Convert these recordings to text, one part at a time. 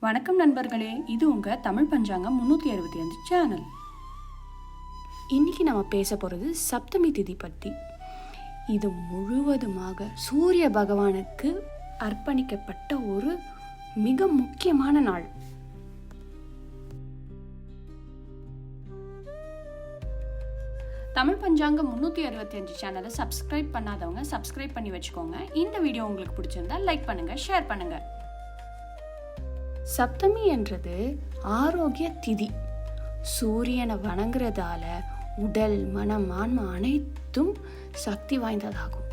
வணக்கம் நண்பர்களே, இது உங்கள் தமிழ் பஞ்சாங்கம் 365 சேனல். இன்னைக்கு நம்ம பேச போகிறது சப்தமி திதி பற்றி. இது முழுவதுமாக சூரிய பகவானுக்கு அர்ப்பணிக்கப்பட்ட ஒரு மிக முக்கியமான நாள். தமிழ் பஞ்சாங்கம் 365 சேனலை சப்ஸ்கிரைப் பண்ணாதவங்க சப்ஸ்கிரைப் பண்ணி வச்சுக்கோங்க. இந்த வீடியோ உங்களுக்கு பிடிச்சிருந்தா லைக் பண்ணுங்கள், ஷேர் பண்ணுங்கள். சப்தமி என்றது ஆரோக்கிய திதி. சூரியனை வணங்குறதால உடல், மனம், ஆன்மா அனைத்தும் சக்தி வாய்ந்ததாகும்.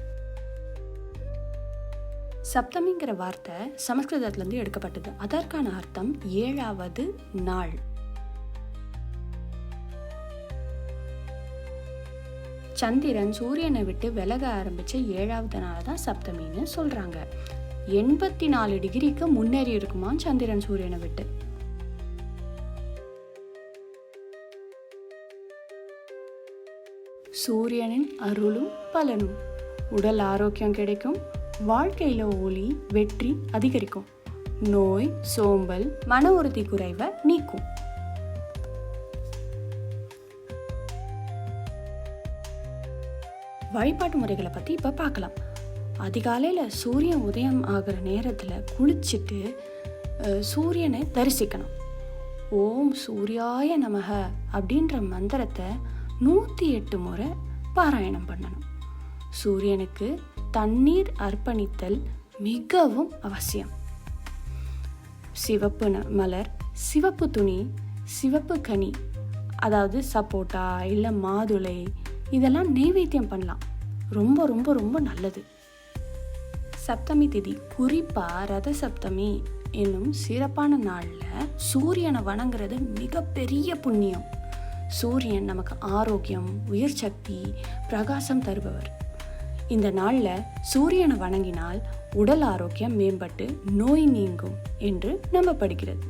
சப்தமிங்கிற வார்த்தை சமஸ்கிருதத்திலிருந்து எடுக்கப்பட்டது. அதற்கான அர்த்தம் 7வது நாள். சந்திரன் சூரியனை விட்டு விலக ஆரம்பிச்ச 7வது நாள் தான் சப்தமின்னு சொல்றாங்க. 84 டிகிரிக்கு முன்னேறி இருக்குமா சந்திரன் சூரியனை விட்டு. சூரியனின் அருளும் பலனும். உடல் ஆரோக்கியம் கிடைக்கும், வாழ்க்கையில ஒளி, வெற்றி அதிகரிக்கும், நோய், சோம்பல், மன உறுதி குறைவை நீக்கும். வழிபாட்டு முறைகளை பத்தி இப்ப பார்க்கலாம். அதிகாலையில் சூரியன் உதயம் ஆகிற நேரத்தில் குளிச்சுட்டு சூரியனை தரிசிக்கணும். ஓம் சூர்யாய நமக அப்படின்ற மந்திரத்தை 108 முறை பாராயணம் பண்ணணும். சூரியனுக்கு தண்ணீர் அர்ப்பணித்தல் மிகவும் அவசியம். சிவப்பு மலர், சிவப்பு துணி, சிவப்பு கனி, அதாவது சப்போட்டா இல்லை மாதுளை, இதெல்லாம் நெய்வேத்தியம் பண்ணலாம். ரொம்ப ரொம்ப ரொம்ப நல்லது. சப்தமி திதி, குறிப்பா ரத சப்தமி என்னும் சிறப்பான நாள்ல சூரியனை வணங்குறது மிகப்பெரிய புண்ணியம். சூரியன் நமக்கு ஆரோக்கியம், உயிர் சக்தி, பிரகாசம் தருபவர். இந்த நாள்ல சூரியனை வணங்கினால் உடல் ஆரோக்கியம் மேம்பட்டு நோய் நீங்கும் என்று நம்பப்படுகிறது.